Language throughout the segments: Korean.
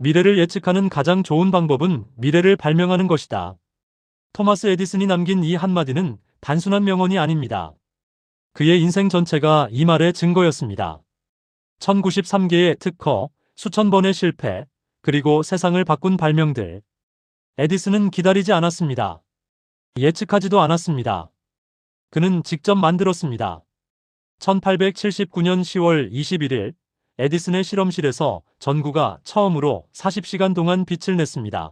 미래를 예측하는 가장 좋은 방법은 미래를 발명하는 것이다. 토마스 에디슨이 남긴 이 한마디는 단순한 명언이 아닙니다. 그의 인생 전체가 이 말의 증거였습니다. 1093개의 특허, 수천 번의 실패, 그리고 세상을 바꾼 발명들. 에디슨은 기다리지 않았습니다. 예측하지도 않았습니다. 그는 직접 만들었습니다. 1879년 10월 21일 에디슨의 실험실에서 전구가 처음으로 40시간 동안 빛을 냈습니다.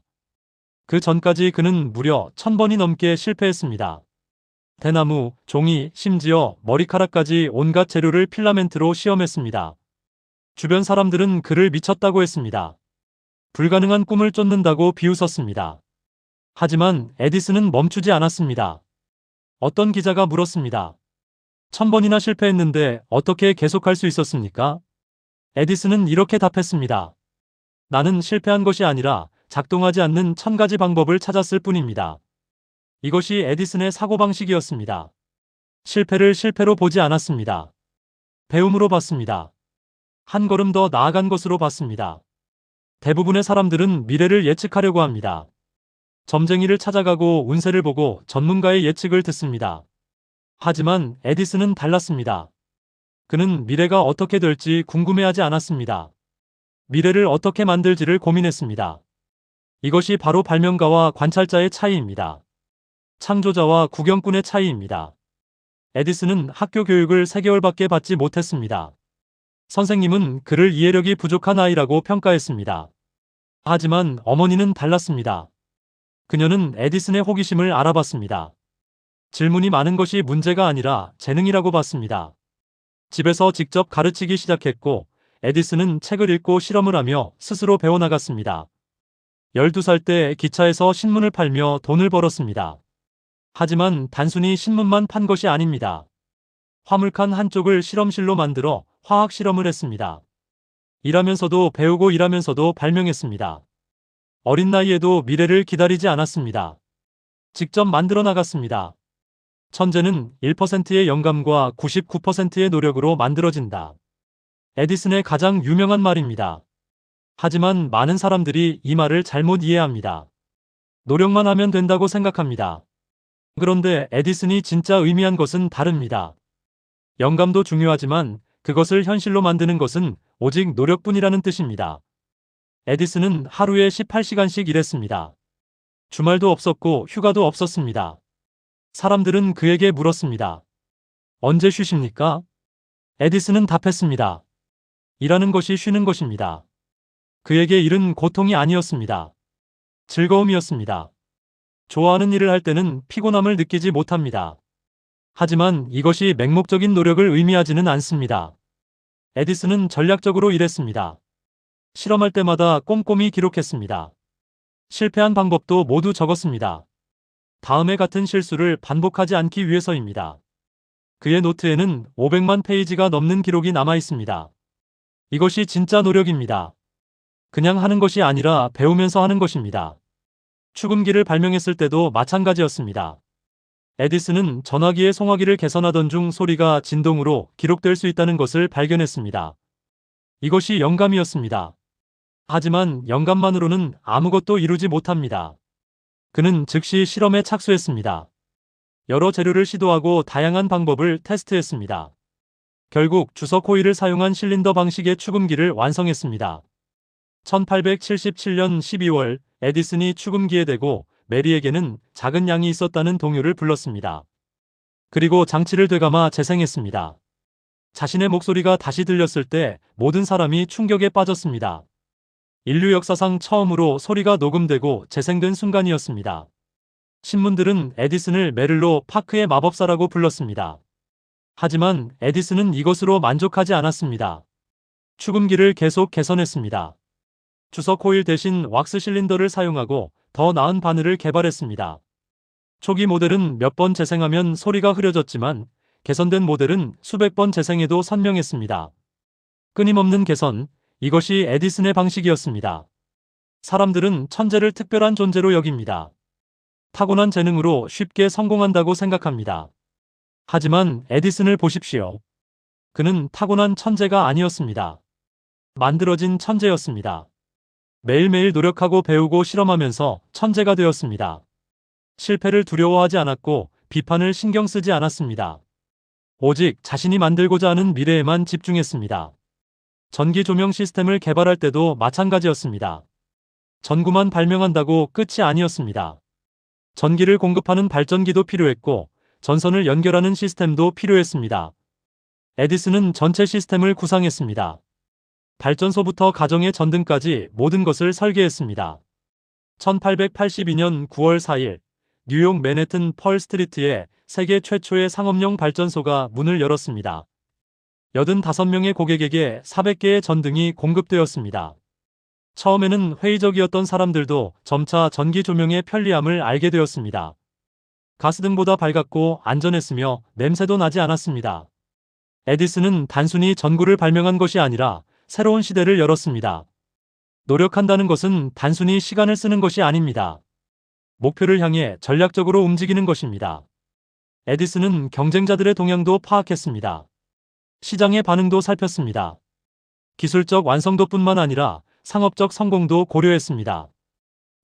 그 전까지 그는 무려 1000번이 넘게 실패했습니다. 대나무, 종이, 심지어 머리카락까지 온갖 재료를 필라멘트로 시험했습니다. 주변 사람들은 그를 미쳤다고 했습니다. 불가능한 꿈을 쫓는다고 비웃었습니다. 하지만 에디슨은 멈추지 않았습니다. 어떤 기자가 물었습니다. 1000번이나 실패했는데 어떻게 계속할 수 있었습니까? 에디슨은 이렇게 답했습니다. 나는 실패한 것이 아니라 작동하지 않는 1000가지 방법을 찾았을 뿐입니다. 이것이 에디슨의 사고방식이었습니다. 실패를 실패로 보지 않았습니다. 배움으로 봤습니다. 한 걸음 더 나아간 것으로 봤습니다. 대부분의 사람들은 미래를 예측하려고 합니다. 점쟁이를 찾아가고 운세를 보고 전문가의 예측을 듣습니다. 하지만 에디슨은 달랐습니다. 그는 미래가 어떻게 될지 궁금해하지 않았습니다. 미래를 어떻게 만들지를 고민했습니다. 이것이 바로 발명가와 관찰자의 차이입니다. 창조자와 구경꾼의 차이입니다. 에디슨은 학교 교육을 3개월밖에 받지 못했습니다. 선생님은 그를 이해력이 부족한 아이라고 평가했습니다. 하지만 어머니는 달랐습니다. 그녀는 에디슨의 호기심을 알아봤습니다. 질문이 많은 것이 문제가 아니라 재능이라고 봤습니다. 집에서 직접 가르치기 시작했고 에디슨은 책을 읽고 실험을 하며 스스로 배워나갔습니다. 12살 때 기차에서 신문을 팔며 돈을 벌었습니다. 하지만 단순히 신문만 판 것이 아닙니다. 화물칸 한쪽을 실험실로 만들어 화학 실험을 했습니다. 일하면서도 배우고 일하면서도 발명했습니다. 어린 나이에도 미래를 기다리지 않았습니다. 직접 만들어 나갔습니다. 천재는 1%의 영감과 99%의 노력으로 만들어진다. 에디슨의 가장 유명한 말입니다. 하지만 많은 사람들이 이 말을 잘못 이해합니다. 노력만 하면 된다고 생각합니다. 그런데 에디슨이 진짜 의미한 것은 다릅니다. 영감도 중요하지만 그것을 현실로 만드는 것은 오직 노력뿐이라는 뜻입니다. 에디슨은 하루에 18시간씩 일했습니다. 주말도 없었고 휴가도 없었습니다. 사람들은 그에게 물었습니다. 언제 쉬십니까? 에디슨은 답했습니다. 일하는 것이 쉬는 것입니다. 그에게 일은 고통이 아니었습니다. 즐거움이었습니다. 좋아하는 일을 할 때는 피곤함을 느끼지 못합니다. 하지만 이것이 맹목적인 노력을 의미하지는 않습니다. 에디슨은 전략적으로 일했습니다. 실험할 때마다 꼼꼼히 기록했습니다. 실패한 방법도 모두 적었습니다. 다음에 같은 실수를 반복하지 않기 위해서입니다. 그의 노트에는 500만 페이지가 넘는 기록이 남아 있습니다. 이것이 진짜 노력입니다. 그냥 하는 것이 아니라 배우면서 하는 것입니다. 축음기를 발명했을 때도 마찬가지였습니다. 에디슨은 전화기의 송화기를 개선하던 중 소리가 진동으로 기록될 수 있다는 것을 발견했습니다. 이것이 영감이었습니다. 하지만 영감만으로는 아무것도 이루지 못합니다. 그는 즉시 실험에 착수했습니다. 여러 재료를 시도하고 다양한 방법을 테스트했습니다. 결국 주석 호일을 사용한 실린더 방식의 축음기를 완성했습니다. 1877년 12월 에디슨이 축음기에 대고 메리에게는 작은 양이 있었다는 동요를 불렀습니다. 그리고 장치를 되감아 재생했습니다. 자신의 목소리가 다시 들렸을 때 모든 사람이 충격에 빠졌습니다. 인류 역사상 처음으로 소리가 녹음되고 재생된 순간이었습니다. 신문들은 에디슨을 메를로 파크의 마법사라고 불렀습니다. 하지만 에디슨은 이것으로 만족하지 않았습니다. 축음기를 계속 개선했습니다. 주석 호일 대신 왁스 실린더를 사용하고 더 나은 바늘을 개발했습니다. 초기 모델은 몇 번 재생하면 소리가 흐려졌지만 개선된 모델은 수백 번 재생해도 선명했습니다. 끊임없는 개선, 이것이 에디슨의 방식이었습니다. 사람들은 천재를 특별한 존재로 여깁니다. 타고난 재능으로 쉽게 성공한다고 생각합니다. 하지만 에디슨을 보십시오. 그는 타고난 천재가 아니었습니다. 만들어진 천재였습니다. 매일매일 노력하고 배우고 실험하면서 천재가 되었습니다. 실패를 두려워하지 않았고 비판을 신경 쓰지 않았습니다. 오직 자신이 만들고자 하는 미래에만 집중했습니다. 전기 조명 시스템을 개발할 때도 마찬가지였습니다. 전구만 발명한다고 끝이 아니었습니다. 전기를 공급하는 발전기도 필요했고 전선을 연결하는 시스템도 필요했습니다. 에디슨은 전체 시스템을 구상했습니다. 발전소부터 가정의 전등까지 모든 것을 설계했습니다. 1882년 9월 4일 뉴욕 맨해튼 펄 스트리트에 세계 최초의 상업용 발전소가 문을 열었습니다. 85명의 고객에게 400개의 전등이 공급되었습니다. 처음에는 회의적이었던 사람들도 점차 전기 조명의 편리함을 알게 되었습니다. 가스등보다 밝았고 안전했으며 냄새도 나지 않았습니다. 에디슨은 단순히 전구를 발명한 것이 아니라 새로운 시대를 열었습니다. 노력한다는 것은 단순히 시간을 쓰는 것이 아닙니다. 목표를 향해 전략적으로 움직이는 것입니다. 에디슨은 경쟁자들의 동향도 파악했습니다. 시장의 반응도 살폈습니다. 기술적 완성도뿐만 아니라 상업적 성공도 고려했습니다.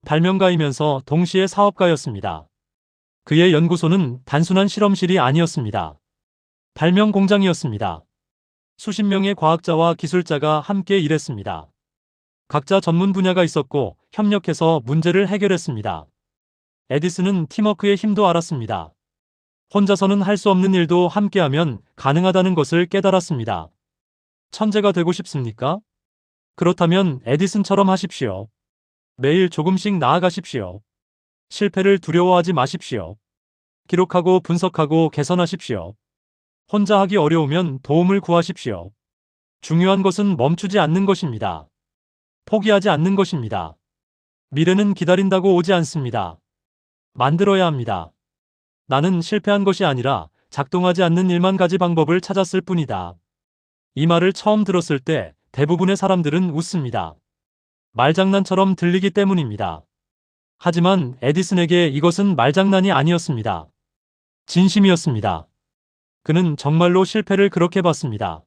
발명가이면서 동시에 사업가였습니다. 그의 연구소는 단순한 실험실이 아니었습니다. 발명 공장이었습니다. 수십 명의 과학자와 기술자가 함께 일했습니다. 각자 전문 분야가 있었고 협력해서 문제를 해결했습니다. 에디슨은 팀워크의 힘도 알았습니다. 혼자서는 할 수 없는 일도 함께하면 가능하다는 것을 깨달았습니다. 천재가 되고 싶습니까? 그렇다면 에디슨처럼 하십시오. 매일 조금씩 나아가십시오. 실패를 두려워하지 마십시오. 기록하고 분석하고 개선하십시오. 혼자 하기 어려우면 도움을 구하십시오. 중요한 것은 멈추지 않는 것입니다. 포기하지 않는 것입니다. 미래는 기다린다고 오지 않습니다. 만들어야 합니다. 나는 실패한 것이 아니라 작동하지 않는 일만 가지 방법을 찾았을 뿐이다. 이 말을 처음 들었을 때 대부분의 사람들은 웃습니다. 말장난처럼 들리기 때문입니다. 하지만 에디슨에게 이것은 말장난이 아니었습니다. 진심이었습니다. 그는 정말로 실패를 그렇게 봤습니다.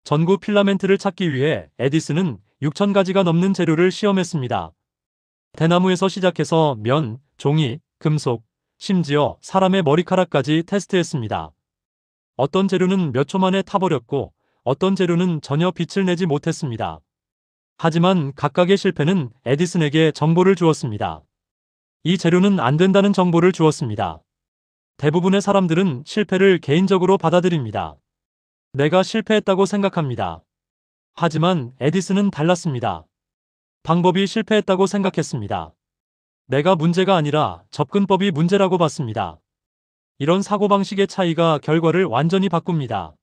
전구 필라멘트를 찾기 위해 에디슨은 6,000가지가 넘는 재료를 시험했습니다. 대나무에서 시작해서 면, 종이, 금속, 심지어 사람의 머리카락까지 테스트했습니다. 어떤 재료는 몇 초 만에 타버렸고 어떤 재료는 전혀 빛을 내지 못했습니다. 하지만 각각의 실패는 에디슨에게 정보를 주었습니다. 이 재료는 안 된다는 정보를 주었습니다. 대부분의 사람들은 실패를 개인적으로 받아들입니다. 내가 실패했다고 생각합니다. 하지만 에디슨은 달랐습니다. 방법이 실패했다고 생각했습니다. 내가 문제가 아니라 접근법이 문제라고 봤습니다. 이런 사고방식의 차이가 결과를 완전히 바꿉니다.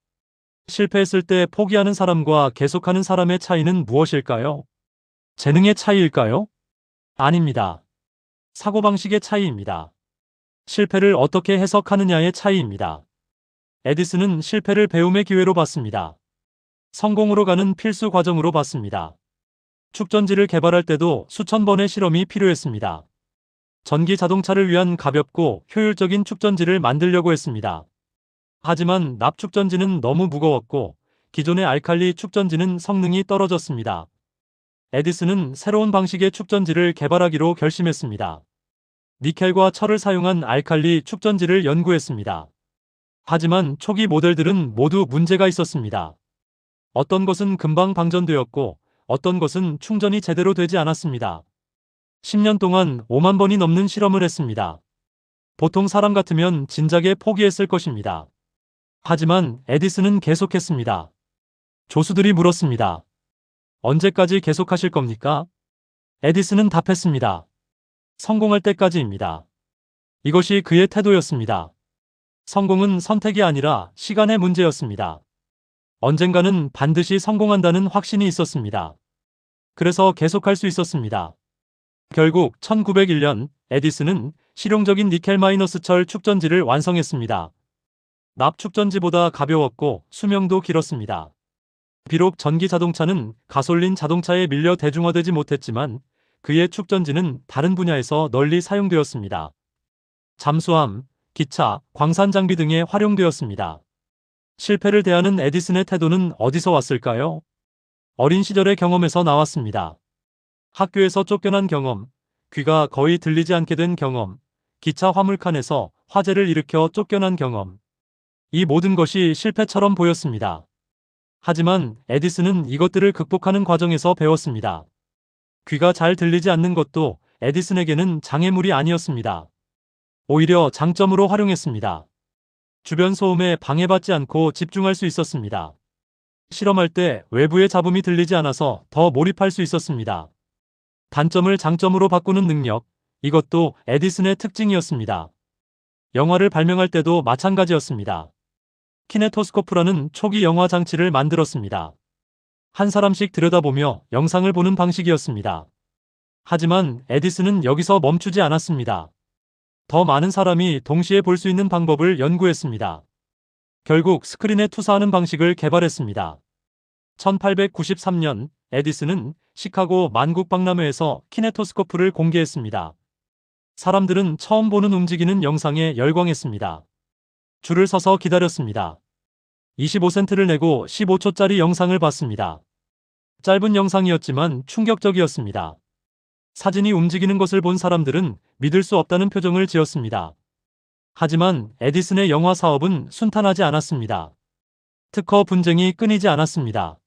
실패했을 때 포기하는 사람과 계속하는 사람의 차이는 무엇일까요? 재능의 차이일까요? 아닙니다. 사고방식의 차이입니다. 실패를 어떻게 해석하느냐의 차이입니다. 에디슨은 실패를 배움의 기회로 봤습니다. 성공으로 가는 필수 과정으로 봤습니다. 축전지를 개발할 때도 수천 번의 실험이 필요했습니다. 전기 자동차를 위한 가볍고 효율적인 축전지를 만들려고 했습니다. 하지만 납축전지는 너무 무거웠고 기존의 알칼리 축전지는 성능이 떨어졌습니다. 에디슨은 새로운 방식의 축전지를 개발하기로 결심했습니다. 니켈과 철을 사용한 알칼리 축전지를 연구했습니다. 하지만 초기 모델들은 모두 문제가 있었습니다. 어떤 것은 금방 방전되었고 어떤 것은 충전이 제대로 되지 않았습니다. 10년 동안 5만 번이 넘는 실험을 했습니다. 보통 사람 같으면 진작에 포기했을 것입니다. 하지만 에디슨은 계속했습니다. 조수들이 물었습니다. 언제까지 계속하실 겁니까? 에디슨은 답했습니다. 성공할 때까지입니다. 이것이 그의 태도였습니다. 성공은 선택이 아니라 시간의 문제였습니다. 언젠가는 반드시 성공한다는 확신이 있었습니다. 그래서 계속할 수 있었습니다. 결국 1901년 에디슨은 실용적인 니켈 마이너스 철 축전지를 완성했습니다. 납 축전지보다 가벼웠고 수명도 길었습니다. 비록 전기 자동차는 가솔린 자동차에 밀려 대중화되지 못했지만 그의 축전지는 다른 분야에서 널리 사용되었습니다. 잠수함, 기차, 광산 장비 등에 활용되었습니다. 실패를 대하는 에디슨의 태도는 어디서 왔을까요? 어린 시절의 경험에서 나왔습니다. 학교에서 쫓겨난 경험, 귀가 거의 들리지 않게 된 경험, 기차 화물칸에서 화재를 일으켜 쫓겨난 경험. 이 모든 것이 실패처럼 보였습니다. 하지만 에디슨은 이것들을 극복하는 과정에서 배웠습니다. 귀가 잘 들리지 않는 것도 에디슨에게는 장애물이 아니었습니다. 오히려 장점으로 활용했습니다. 주변 소음에 방해받지 않고 집중할 수 있었습니다. 실험할 때 외부의 잡음이 들리지 않아서 더 몰입할 수 있었습니다. 단점을 장점으로 바꾸는 능력, 이것도 에디슨의 특징이었습니다. 영화를 발명할 때도 마찬가지였습니다. 키네토스코프라는 초기 영화 장치를 만들었습니다. 한 사람씩 들여다보며 영상을 보는 방식이었습니다. 하지만 에디슨은 여기서 멈추지 않았습니다. 더 많은 사람이 동시에 볼 수 있는 방법을 연구했습니다. 결국 스크린에 투사하는 방식을 개발했습니다. 1893년 에디슨은 시카고 만국박람회에서 키네토스코프를 공개했습니다. 사람들은 처음 보는 움직이는 영상에 열광했습니다. 줄을 서서 기다렸습니다. 25센트를 내고 15초짜리 영상을 봤습니다. 짧은 영상이었지만 충격적이었습니다. 사진이 움직이는 것을 본 사람들은 믿을 수 없다는 표정을 지었습니다. 하지만 에디슨의 영화 사업은 순탄하지 않았습니다. 특허 분쟁이 끊이지 않았습니다.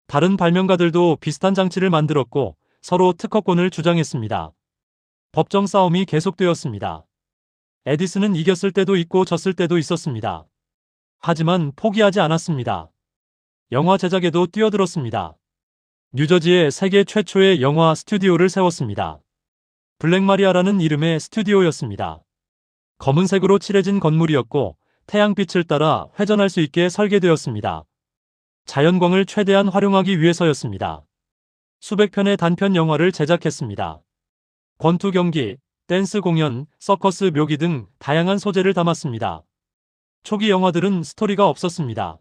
다른 발명가들도 비슷한 장치를 만들었고 서로 특허권을 주장했습니다. 법정 싸움이 계속되었습니다. 에디슨은 이겼을 때도 있고 졌을 때도 있었습니다. 하지만 포기하지 않았습니다. 영화 제작에도 뛰어들었습니다. 뉴저지에 세계 최초의 영화 스튜디오를 세웠습니다. 블랙마리아라는 이름의 스튜디오였습니다. 검은색으로 칠해진 건물이었고 태양빛을 따라 회전할 수 있게 설계되었습니다. 자연광을 최대한 활용하기 위해서였습니다. 수백 편의 단편 영화를 제작했습니다. 권투 경기, 댄스 공연, 서커스 묘기 등 다양한 소재를 담았습니다. 초기 영화들은 스토리가 없었습니다.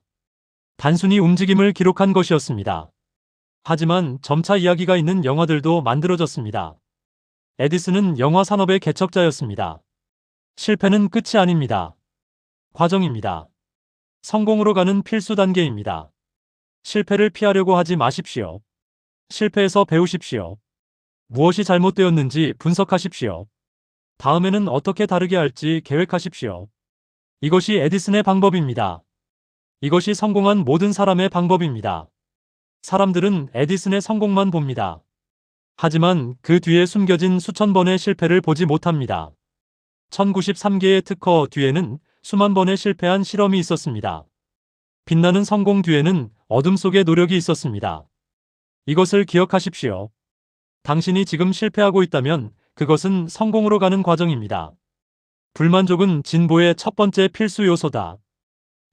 단순히 움직임을 기록한 것이었습니다. 하지만 점차 이야기가 있는 영화들도 만들어졌습니다. 에디슨은 영화 산업의 개척자였습니다. 실패는 끝이 아닙니다. 과정입니다. 성공으로 가는 필수 단계입니다. 실패를 피하려고 하지 마십시오. 실패에서 배우십시오. 무엇이 잘못되었는지 분석하십시오. 다음에는 어떻게 다르게 할지 계획하십시오. 이것이 에디슨의 방법입니다. 이것이 성공한 모든 사람의 방법입니다. 사람들은 에디슨의 성공만 봅니다. 하지만 그 뒤에 숨겨진 수천 번의 실패를 보지 못합니다. 1093개의 특허 뒤에는 수만 번의 실패한 실험이 있었습니다. 빛나는 성공 뒤에는 어둠 속의 노력이 있었습니다. 이것을 기억하십시오. 당신이 지금 실패하고 있다면 그것은 성공으로 가는 과정입니다. 불만족은 진보의 첫 번째 필수 요소다.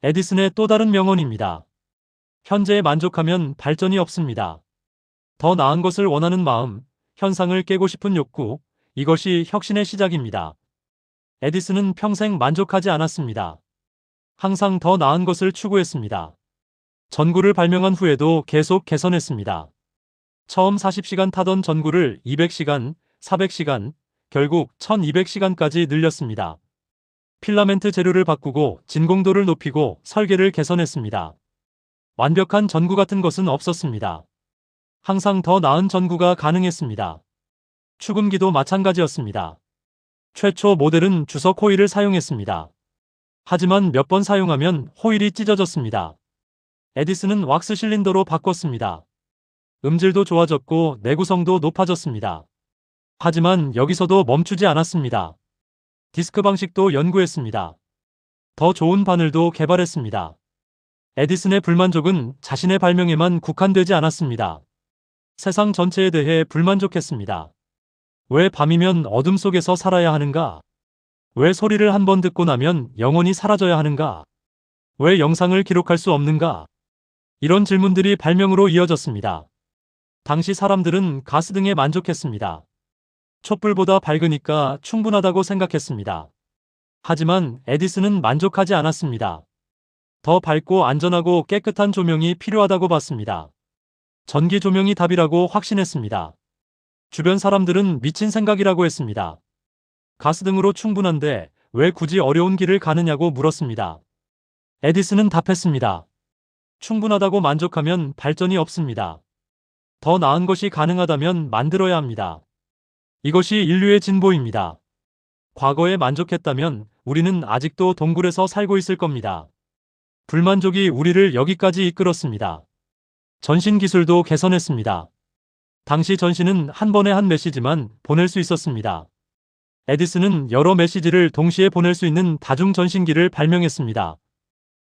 에디슨의 또 다른 명언입니다. 현재에 만족하면 발전이 없습니다. 더 나은 것을 원하는 마음, 현상을 깨고 싶은 욕구, 이것이 혁신의 시작입니다. 에디슨은 평생 만족하지 않았습니다. 항상 더 나은 것을 추구했습니다. 전구를 발명한 후에도 계속 개선했습니다. 처음 40시간 타던 전구를 200시간, 400시간, 결국 1200시간까지 늘렸습니다. 필라멘트 재료를 바꾸고 진공도를 높이고 설계를 개선했습니다. 완벽한 전구 같은 것은 없었습니다. 항상 더 나은 전구가 가능했습니다. 축음기도 마찬가지였습니다. 최초 모델은 주석 호일을 사용했습니다. 하지만 몇 번 사용하면 호일이 찢어졌습니다. 에디슨은 왁스 실린더로 바꿨습니다. 음질도 좋아졌고 내구성도 높아졌습니다. 하지만 여기서도 멈추지 않았습니다. 디스크 방식도 연구했습니다. 더 좋은 바늘도 개발했습니다. 에디슨의 불만족은 자신의 발명에만 국한되지 않았습니다. 세상 전체에 대해 불만족했습니다. 왜 밤이면 어둠 속에서 살아야 하는가? 왜 소리를 한 번 듣고 나면 영원히 사라져야 하는가? 왜 영상을 기록할 수 없는가? 이런 질문들이 발명으로 이어졌습니다. 당시 사람들은 가스등에 만족했습니다. 촛불보다 밝으니까 충분하다고 생각했습니다. 하지만 에디슨은 만족하지 않았습니다. 더 밝고 안전하고 깨끗한 조명이 필요하다고 봤습니다. 전기 조명이 답이라고 확신했습니다. 주변 사람들은 미친 생각이라고 했습니다. 가스등으로 충분한데 왜 굳이 어려운 길을 가느냐고 물었습니다. 에디슨은 답했습니다. 충분하다고 만족하면 발전이 없습니다. 더 나은 것이 가능하다면 만들어야 합니다. 이것이 인류의 진보입니다. 과거에 만족했다면 우리는 아직도 동굴에서 살고 있을 겁니다. 불만족이 우리를 여기까지 이끌었습니다. 전신 기술도 개선했습니다. 당시 전신은 한 번에 한 메시지만 보낼 수 있었습니다. 에디슨은 여러 메시지를 동시에 보낼 수 있는 다중 전신기를 발명했습니다.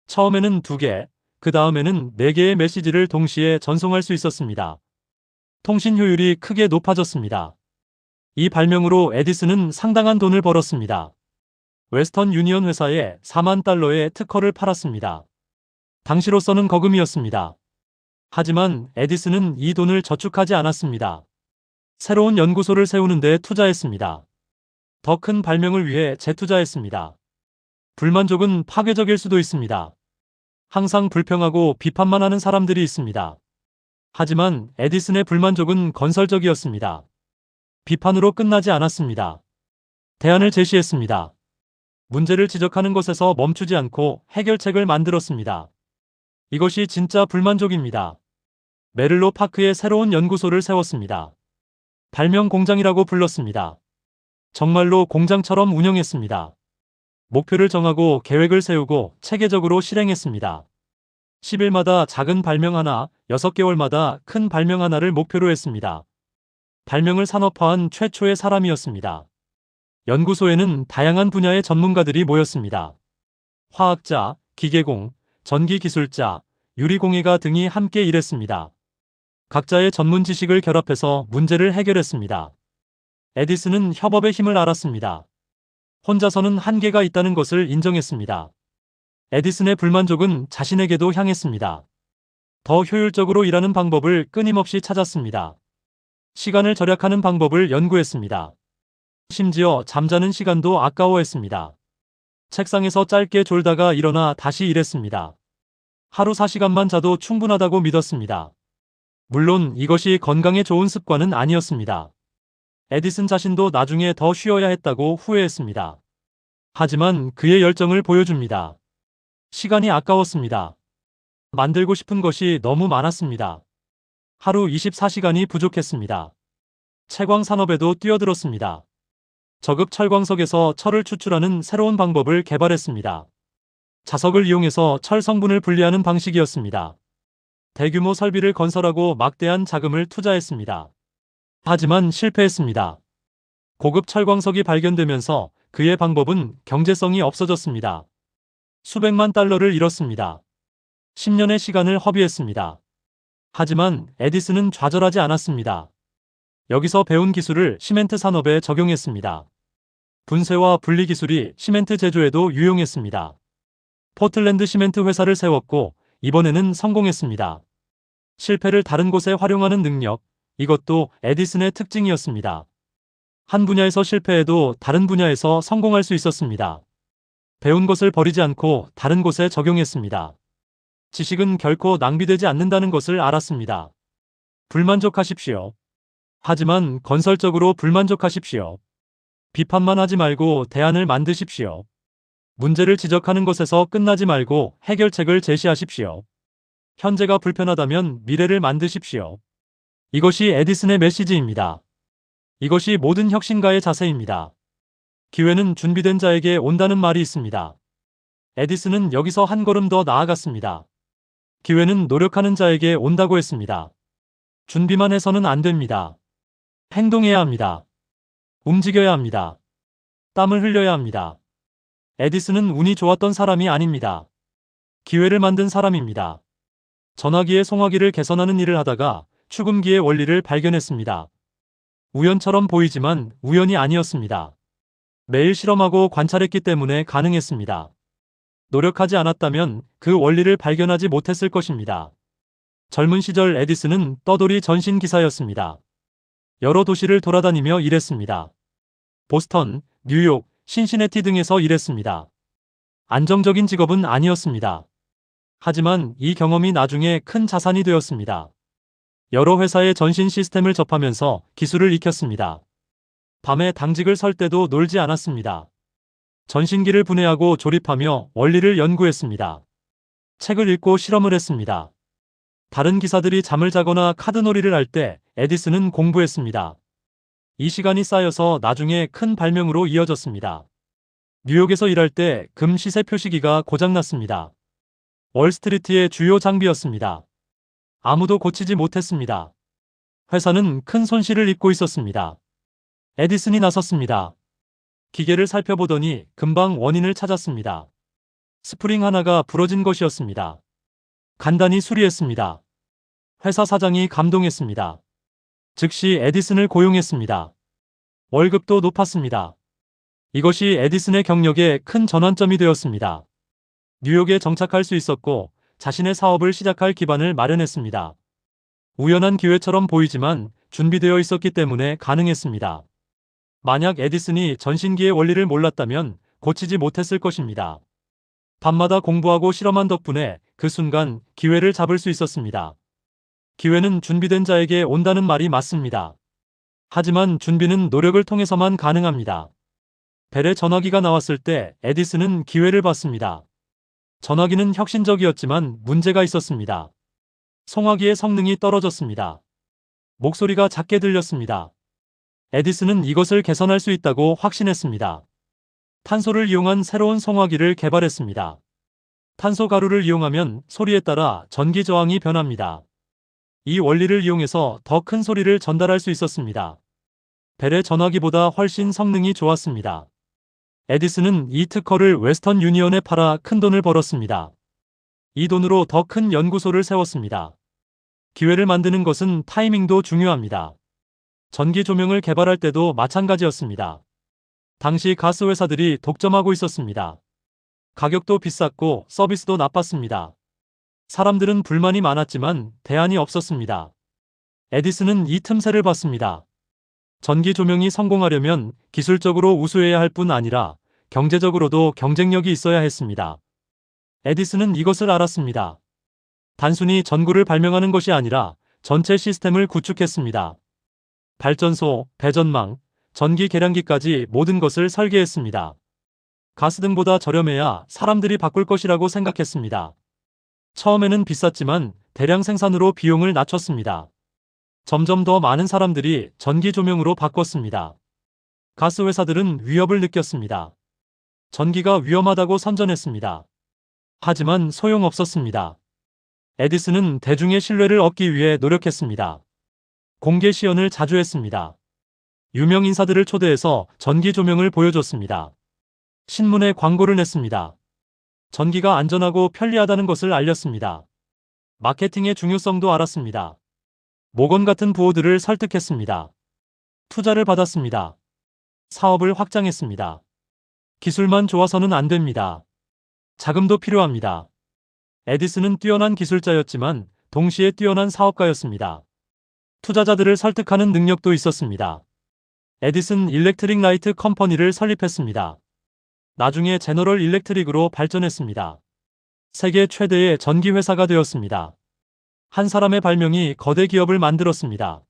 처음에는 2개, 그 다음에는 4개의 메시지를 동시에 전송할 수 있었습니다. 통신 효율이 크게 높아졌습니다. 이 발명으로 에디슨은 상당한 돈을 벌었습니다. 웨스턴 유니언 회사에 4만 달러의 특허를 팔았습니다. 당시로서는 거금이었습니다. 하지만 에디슨은 이 돈을 저축하지 않았습니다. 새로운 연구소를 세우는 데 투자했습니다. 더 큰 발명을 위해 재투자했습니다. 불만족은 파괴적일 수도 있습니다. 항상 불평하고 비판만 하는 사람들이 있습니다. 하지만 에디슨의 불만족은 건설적이었습니다. 비판으로 끝나지 않았습니다. 대안을 제시했습니다. 문제를 지적하는 것에서 멈추지 않고 해결책을 만들었습니다. 이것이 진짜 불만족입니다. 메를로 파크에 새로운 연구소를 세웠습니다. 발명 공장이라고 불렀습니다. 정말로 공장처럼 운영했습니다. 목표를 정하고 계획을 세우고 체계적으로 실행했습니다. 10일마다 작은 발명 하나, 6개월마다 큰 발명 하나를 목표로 했습니다. 발명을 산업화한 최초의 사람이었습니다. 연구소에는 다양한 분야의 전문가들이 모였습니다. 화학자, 기계공, 전기기술자, 유리공예가 등이 함께 일했습니다. 각자의 전문 지식을 결합해서 문제를 해결했습니다. 에디슨은 협업의 힘을 알았습니다. 혼자서는 한계가 있다는 것을 인정했습니다. 에디슨의 불만족은 자신에게도 향했습니다. 더 효율적으로 일하는 방법을 끊임없이 찾았습니다. 시간을 절약하는 방법을 연구했습니다. 심지어 잠자는 시간도 아까워했습니다. 책상에서 짧게 졸다가 일어나 다시 일했습니다. 하루 4시간만 자도 충분하다고 믿었습니다. 물론 이것이 건강에 좋은 습관은 아니었습니다. 에디슨 자신도 나중에 더 쉬어야 했다고 후회했습니다. 하지만 그의 열정을 보여줍니다. 시간이 아까웠습니다. 만들고 싶은 것이 너무 많았습니다. 하루 24시간이 부족했습니다. 채광 산업에도 뛰어들었습니다. 저급 철광석에서 철을 추출하는 새로운 방법을 개발했습니다. 자석을 이용해서 철 성분을 분리하는 방식이었습니다. 대규모 설비를 건설하고 막대한 자금을 투자했습니다. 하지만 실패했습니다. 고급 철광석이 발견되면서 그의 방법은 경제성이 없어졌습니다. 수백만 달러를 잃었습니다. 10년의 시간을 허비했습니다. 하지만 에디슨은 좌절하지 않았습니다. 여기서 배운 기술을 시멘트 산업에 적용했습니다. 분쇄와 분리 기술이 시멘트 제조에도 유용했습니다. 포틀랜드 시멘트 회사를 세웠고 이번에는 성공했습니다. 실패를 다른 곳에 활용하는 능력, 이것도 에디슨의 특징이었습니다. 한 분야에서 실패해도 다른 분야에서 성공할 수 있었습니다. 배운 것을 버리지 않고 다른 곳에 적용했습니다. 지식은 결코 낭비되지 않는다는 것을 알았습니다. 불만족하십시오. 하지만 건설적으로 불만족하십시오. 비판만 하지 말고 대안을 만드십시오. 문제를 지적하는 것에서 끝나지 말고 해결책을 제시하십시오. 현재가 불편하다면 미래를 만드십시오. 이것이 에디슨의 메시지입니다. 이것이 모든 혁신가의 자세입니다. 기회는 준비된 자에게 온다는 말이 있습니다. 에디슨은 여기서 한 걸음 더 나아갔습니다. 기회는 노력하는 자에게 온다고 했습니다. 준비만 해서는 안 됩니다. 행동해야 합니다. 움직여야 합니다. 땀을 흘려야 합니다. 에디슨은 운이 좋았던 사람이 아닙니다. 기회를 만든 사람입니다. 전화기의 송화기를 개선하는 일을 하다가 축음기의 원리를 발견했습니다. 우연처럼 보이지만 우연이 아니었습니다. 매일 실험하고 관찰했기 때문에 가능했습니다. 노력하지 않았다면 그 원리를 발견하지 못했을 것입니다. 젊은 시절 에디슨은 떠돌이 전신 기사였습니다. 여러 도시를 돌아다니며 일했습니다. 보스턴, 뉴욕, 신시내티 등에서 일했습니다. 안정적인 직업은 아니었습니다. 하지만 이 경험이 나중에 큰 자산이 되었습니다. 여러 회사의 전신 시스템을 접하면서 기술을 익혔습니다. 밤에 당직을 설 때도 놀지 않았습니다. 전신기를 분해하고 조립하며 원리를 연구했습니다. 책을 읽고 실험을 했습니다. 다른 기사들이 잠을 자거나 카드놀이를 할 때 에디슨은 공부했습니다. 이 시간이 쌓여서 나중에 큰 발명으로 이어졌습니다. 뉴욕에서 일할 때 금 시세 표시기가 고장났습니다. 월스트리트의 주요 장비였습니다. 아무도 고치지 못했습니다. 회사는 큰 손실을 입고 있었습니다. 에디슨이 나섰습니다. 기계를 살펴보더니 금방 원인을 찾았습니다. 스프링 하나가 부러진 것이었습니다. 간단히 수리했습니다. 회사 사장이 감동했습니다. 즉시 에디슨을 고용했습니다. 월급도 높았습니다. 이것이 에디슨의 경력에 큰 전환점이 되었습니다. 뉴욕에 정착할 수 있었고 자신의 사업을 시작할 기반을 마련했습니다. 우연한 기회처럼 보이지만 준비되어 있었기 때문에 가능했습니다. 만약 에디슨이 전신기의 원리를 몰랐다면 고치지 못했을 것입니다. 밤마다 공부하고 실험한 덕분에 그 순간 기회를 잡을 수 있었습니다. 기회는 준비된 자에게 온다는 말이 맞습니다. 하지만 준비는 노력을 통해서만 가능합니다. 벨의 전화기가 나왔을 때 에디슨은 기회를 봤습니다. 전화기는 혁신적이었지만 문제가 있었습니다. 송화기의 성능이 떨어졌습니다. 목소리가 작게 들렸습니다. 에디슨은 이것을 개선할 수 있다고 확신했습니다. 탄소를 이용한 새로운 송화기를 개발했습니다. 탄소 가루를 이용하면 소리에 따라 전기 저항이 변합니다. 이 원리를 이용해서 더 큰 소리를 전달할 수 있었습니다. 벨의 전화기보다 훨씬 성능이 좋았습니다. 에디슨은 이 특허를 웨스턴 유니언에 팔아 큰 돈을 벌었습니다. 이 돈으로 더 큰 연구소를 세웠습니다. 기회를 만드는 것은 타이밍도 중요합니다. 전기 조명을 개발할 때도 마찬가지였습니다. 당시 가스 회사들이 독점하고 있었습니다. 가격도 비쌌고 서비스도 나빴습니다. 사람들은 불만이 많았지만 대안이 없었습니다. 에디슨은 이 틈새를 봤습니다. 전기 조명이 성공하려면 기술적으로 우수해야 할 뿐 아니라 경제적으로도 경쟁력이 있어야 했습니다. 에디슨은 이것을 알았습니다. 단순히 전구를 발명하는 것이 아니라 전체 시스템을 구축했습니다. 발전소, 배전망, 전기 계량기까지 모든 것을 설계했습니다. 가스등보다 저렴해야 사람들이 바꿀 것이라고 생각했습니다. 처음에는 비쌌지만 대량 생산으로 비용을 낮췄습니다. 점점 더 많은 사람들이 전기 조명으로 바꿨습니다. 가스 회사들은 위협을 느꼈습니다. 전기가 위험하다고 선전했습니다. 하지만 소용없었습니다. 에디슨은 대중의 신뢰를 얻기 위해 노력했습니다. 공개 시연을 자주 했습니다. 유명 인사들을 초대해서 전기 조명을 보여줬습니다. 신문에 광고를 냈습니다. 전기가 안전하고 편리하다는 것을 알렸습니다. 마케팅의 중요성도 알았습니다. 모건 같은 부호들을 설득했습니다. 투자를 받았습니다. 사업을 확장했습니다. 기술만 좋아서는 안 됩니다. 자금도 필요합니다. 에디슨은 뛰어난 기술자였지만 동시에 뛰어난 사업가였습니다. 투자자들을 설득하는 능력도 있었습니다. 에디슨 일렉트릭 라이트 컴퍼니를 설립했습니다. 나중에 제너럴 일렉트릭으로 발전했습니다. 세계 최대의 전기 회사가 되었습니다. 한 사람의 발명이 거대 기업을 만들었습니다.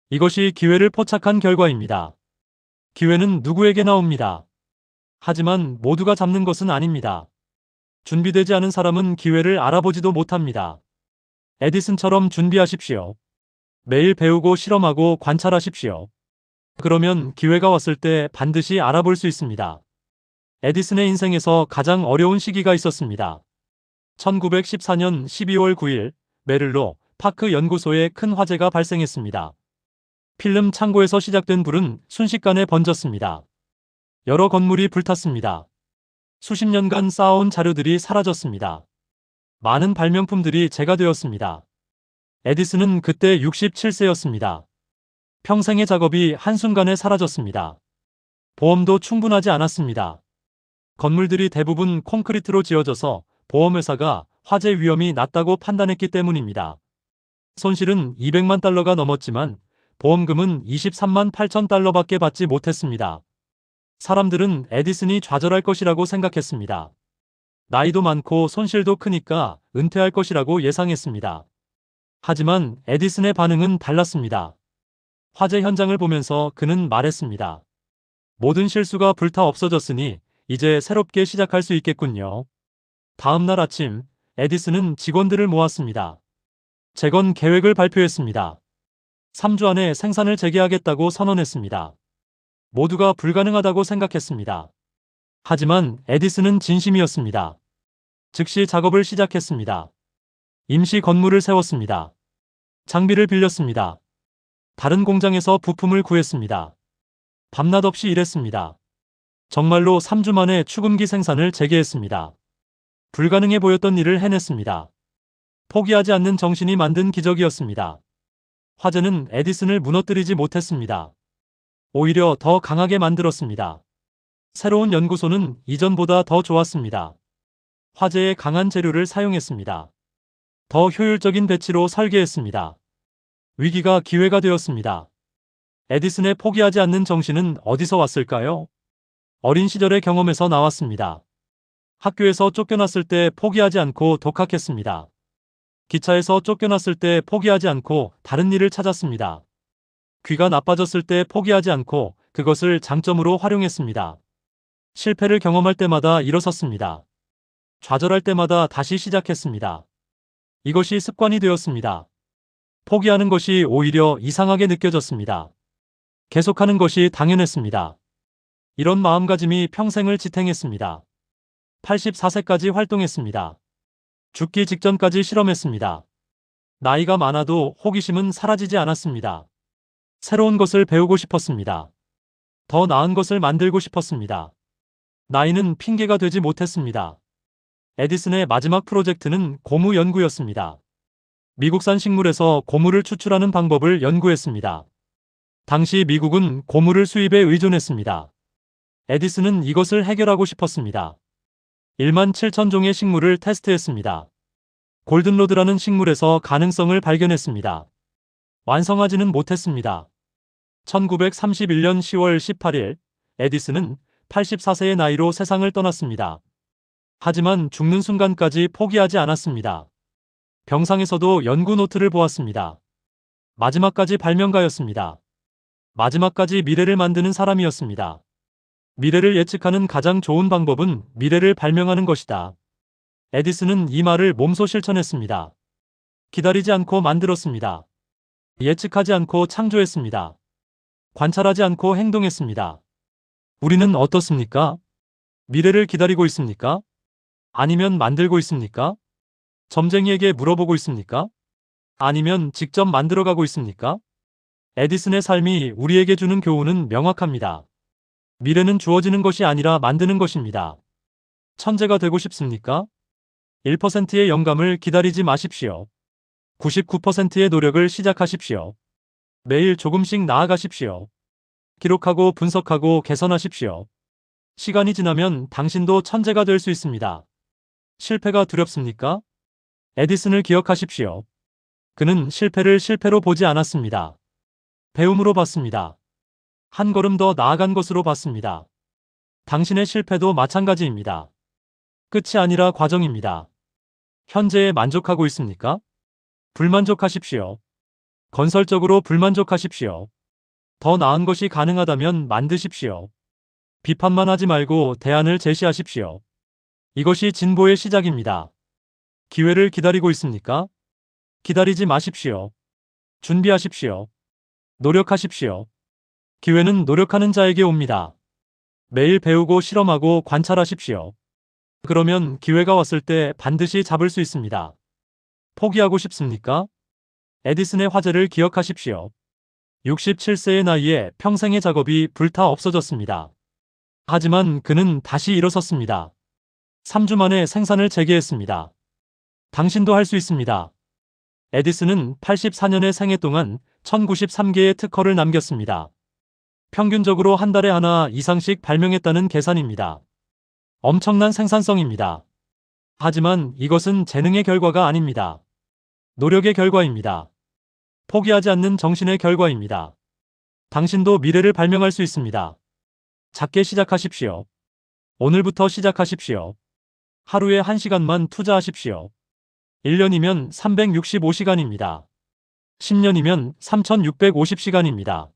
이것이 기회를 포착한 결과입니다. 기회는 누구에게나 옵니다. 하지만 모두가 잡는 것은 아닙니다. 준비되지 않은 사람은 기회를 알아보지도 못합니다. 에디슨처럼 준비하십시오. 매일 배우고 실험하고 관찰하십시오. 그러면 기회가 왔을 때 반드시 알아볼 수 있습니다. 에디슨의 인생에서 가장 어려운 시기가 있었습니다. 1914년 12월 9일 메를로 파크 연구소에 큰 화재가 발생했습니다. 필름 창고에서 시작된 불은 순식간에 번졌습니다. 여러 건물이 불탔습니다. 수십 년간 쌓아온 자료들이 사라졌습니다. 많은 발명품들이 재가 되었습니다. 에디슨은 그때 67세였습니다. 평생의 작업이 한순간에 사라졌습니다. 보험도 충분하지 않았습니다. 건물들이 대부분 콘크리트로 지어져서 보험회사가 화재 위험이 낮다고 판단했기 때문입니다. 손실은 200만 달러가 넘었지만 보험금은 23만 8천 달러밖에 받지 못했습니다. 사람들은 에디슨이 좌절할 것이라고 생각했습니다. 나이도 많고 손실도 크니까 은퇴할 것이라고 예상했습니다. 하지만 에디슨의 반응은 달랐습니다. 화재 현장을 보면서 그는 말했습니다. 모든 실수가 불타 없어졌으니 이제 새롭게 시작할 수 있겠군요. 다음 날 아침 에디슨은 직원들을 모았습니다. 재건 계획을 발표했습니다. 3주 안에 생산을 재개하겠다고 선언했습니다. 모두가 불가능하다고 생각했습니다. 하지만 에디슨은 진심이었습니다. 즉시 작업을 시작했습니다. 임시 건물을 세웠습니다. 장비를 빌렸습니다. 다른 공장에서 부품을 구했습니다. 밤낮 없이 일했습니다. 정말로 3주 만에 축음기 생산을 재개했습니다. 불가능해 보였던 일을 해냈습니다. 포기하지 않는 정신이 만든 기적이었습니다. 화재는 에디슨을 무너뜨리지 못했습니다. 오히려 더 강하게 만들었습니다. 새로운 연구소는 이전보다 더 좋았습니다. 화재에 강한 재료를 사용했습니다. 더 효율적인 배치로 설계했습니다. 위기가 기회가 되었습니다. 에디슨의 포기하지 않는 정신은 어디서 왔을까요? 어린 시절의 경험에서 나왔습니다. 학교에서 쫓겨났을 때 포기하지 않고 독학했습니다. 기차에서 쫓겨났을 때 포기하지 않고 다른 일을 찾았습니다. 귀가 나빠졌을 때 포기하지 않고 그것을 장점으로 활용했습니다. 실패를 경험할 때마다 일어섰습니다. 좌절할 때마다 다시 시작했습니다. 이것이 습관이 되었습니다. 포기하는 것이 오히려 이상하게 느껴졌습니다. 계속하는 것이 당연했습니다. 이런 마음가짐이 평생을 지탱했습니다. 84세까지 활동했습니다. 죽기 직전까지 실험했습니다. 나이가 많아도 호기심은 사라지지 않았습니다. 새로운 것을 배우고 싶었습니다. 더 나은 것을 만들고 싶었습니다. 나이는 핑계가 되지 못했습니다. 에디슨의 마지막 프로젝트는 고무 연구였습니다. 미국산 식물에서 고무를 추출하는 방법을 연구했습니다. 당시 미국은 고무를 수입에 의존했습니다. 에디슨은 이것을 해결하고 싶었습니다. 1만 7천 종의 식물을 테스트했습니다. 골든로드라는 식물에서 가능성을 발견했습니다. 완성하지는 못했습니다. 1931년 10월 18일 에디슨은 84세의 나이로 세상을 떠났습니다. 하지만 죽는 순간까지 포기하지 않았습니다. 병상에서도 연구 노트를 보았습니다. 마지막까지 발명가였습니다. 마지막까지 미래를 만드는 사람이었습니다. 미래를 예측하는 가장 좋은 방법은 미래를 발명하는 것이다. 에디슨은 이 말을 몸소 실천했습니다. 기다리지 않고 만들었습니다. 예측하지 않고 창조했습니다. 관찰하지 않고 행동했습니다. 우리는 어떻습니까? 미래를 기다리고 있습니까? 아니면 만들고 있습니까? 점쟁이에게 물어보고 있습니까? 아니면 직접 만들어가고 있습니까? 에디슨의 삶이 우리에게 주는 교훈은 명확합니다. 미래는 주어지는 것이 아니라 만드는 것입니다. 천재가 되고 싶습니까? 1%의 영감을 기다리지 마십시오. 99%의 노력을 시작하십시오. 매일 조금씩 나아가십시오. 기록하고 분석하고 개선하십시오. 시간이 지나면 당신도 천재가 될 수 있습니다. 실패가 두렵습니까? 에디슨을 기억하십시오. 그는 실패를 실패로 보지 않았습니다. 배움으로 봤습니다. 한 걸음 더 나아간 것으로 봤습니다. 당신의 실패도 마찬가지입니다. 끝이 아니라 과정입니다. 현재에 만족하고 있습니까? 불만족하십시오. 건설적으로 불만족하십시오. 더 나은 것이 가능하다면 만드십시오. 비판만 하지 말고 대안을 제시하십시오. 이것이 진보의 시작입니다. 기회를 기다리고 있습니까? 기다리지 마십시오. 준비하십시오. 노력하십시오. 기회는 노력하는 자에게 옵니다. 매일 배우고 실험하고 관찰하십시오. 그러면 기회가 왔을 때 반드시 잡을 수 있습니다. 포기하고 싶습니까? 에디슨의 화제를 기억하십시오. 67세의 나이에 평생의 작업이 불타 없어졌습니다. 하지만 그는 다시 일어섰습니다. 3주 만에 생산을 재개했습니다. 당신도 할 수 있습니다. 에디슨은 84년의 생애 동안 1093개의 특허를 남겼습니다. 평균적으로 한 달에 하나 이상씩 발명했다는 계산입니다. 엄청난 생산성입니다. 하지만 이것은 재능의 결과가 아닙니다. 노력의 결과입니다. 포기하지 않는 정신의 결과입니다. 당신도 미래를 발명할 수 있습니다. 작게 시작하십시오. 오늘부터 시작하십시오. 하루에 1시간만 투자하십시오. 1년이면 365시간입니다. 10년이면 3650시간입니다.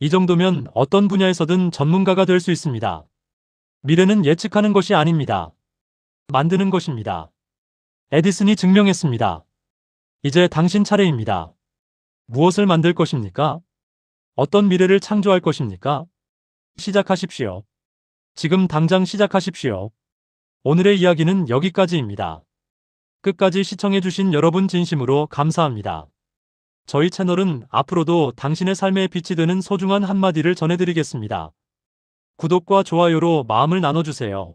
이 정도면 어떤 분야에서든 전문가가 될 수 있습니다. 미래는 예측하는 것이 아닙니다. 만드는 것입니다. 에디슨이 증명했습니다. 이제 당신 차례입니다. 무엇을 만들 것입니까? 어떤 미래를 창조할 것입니까? 시작하십시오. 지금 당장 시작하십시오. 오늘의 이야기는 여기까지입니다. 끝까지 시청해주신 여러분 진심으로 감사합니다. 저희 채널은 앞으로도 당신의 삶에 빛이 되는 소중한 한마디를 전해드리겠습니다. 구독과 좋아요로 마음을 나눠주세요.